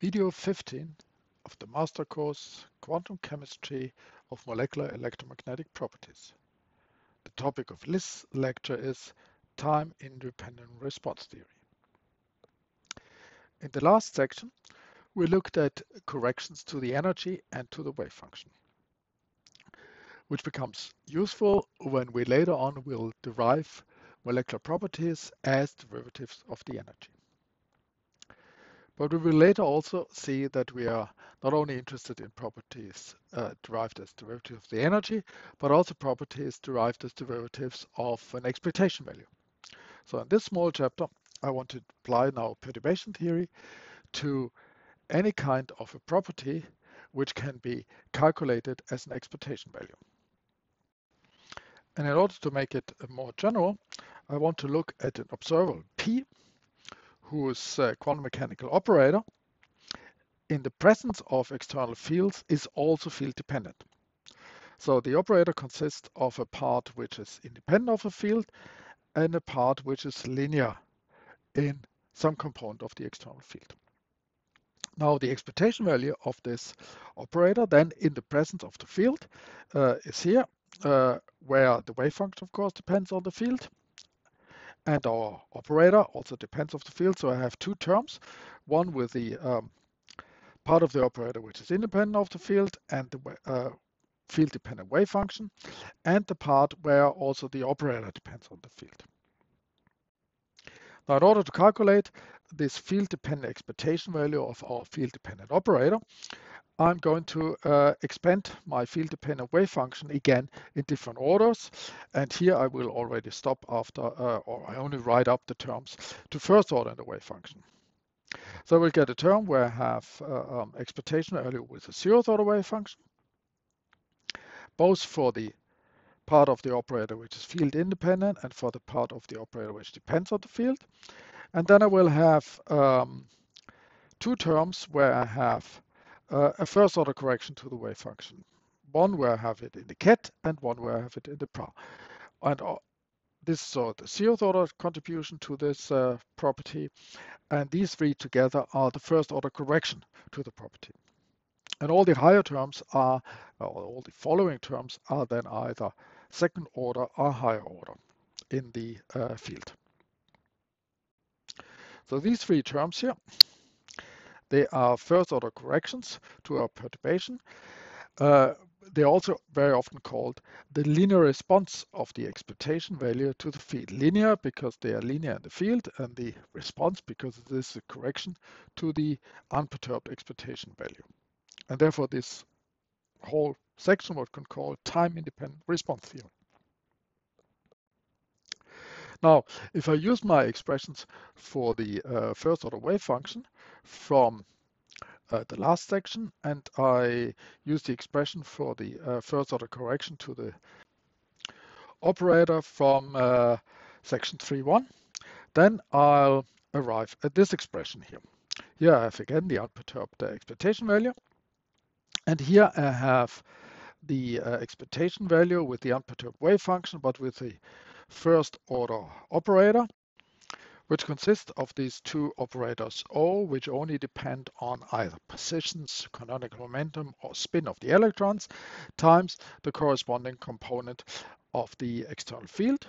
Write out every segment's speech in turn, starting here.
Video 15 of the master course Quantum Chemistry of Molecular Electromagnetic Properties. The topic of this lecture is time-independent response theory. In the last section, we looked at corrections to the energy and to the wave function, which becomes useful when we later on will derive molecular properties as derivatives of the energy. But we will later also see that we are not only interested in properties derived as derivatives of the energy, but also properties derived as derivatives of an expectation value. So in this small chapter, I want to apply now perturbation theory to any kind of a property which can be calculated as an expectation value. And in order to make it more general, I want to look at an observable P, whose quantum mechanical operator in the presence of external fields is also field dependent. So the operator consists of a part which is independent of a field and a part which is linear in some component of the external field. Now the expectation value of this operator then in the presence of the field is here, where the wave function of course depends on the field. And our operator also depends on the field. So I have two terms, one with the part of the operator which is independent of the field and the field-dependent wave function, and the part where also the operator depends on the field. Now in order to calculate this field-dependent expectation value of our field-dependent operator, I'm going to expand my field-dependent wave function again in different orders. And here I will already stop after, or I only write up the terms to first order in the wave function. So we'll get a term where I have expectation value with a zeroth order wave function, both for the part of the operator which is field independent and for the part of the operator which depends on the field. And then I will have two terms where I have a first order correction to the wave function. One where I have it in the ket and one where I have it in the pra. And this is the zeroth order contribution to this property. And these three together are the first order correction to the property. And all the higher terms are, or all the following terms are then either second order or higher order in the field. So these three terms here, they are first order corrections to our perturbation. They're also very often called the linear response of the expectation value to the field. Linear because they are linear in the field, and the response because this is a correction to the unperturbed expectation value. And therefore this whole section what we can call time-independent response theory. Now, if I use my expressions for the first order wave function from the last section, and I use the expression for the first order correction to the operator from section 3.1, then I'll arrive at this expression here. Here I have again the unperturbed expectation value, and here I have the expectation value with the unperturbed wave function, but with the first order operator, which consists of these two operators O, which only depend on either positions, canonical momentum, or spin of the electrons, times the corresponding component of the external field.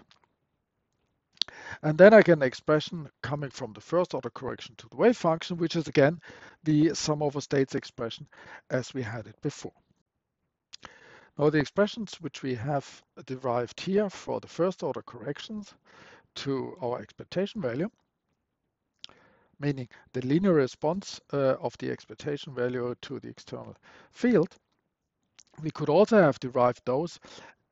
And then I get an expression coming from the first order correction to the wave function, which is again the sum over states expression as we had it before. Now the expressions which we have derived here for the first order corrections to our expectation value, meaning the linear response of the expectation value to the external field, we could also have derived those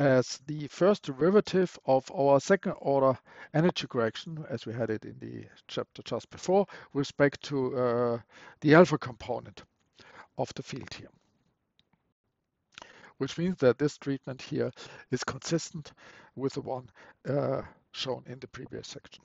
as the first derivative of our second order energy correction, as we had it in the chapter just before, with respect to the alpha component of the field here. Which means that this treatment here is consistent with the one shown in the previous section.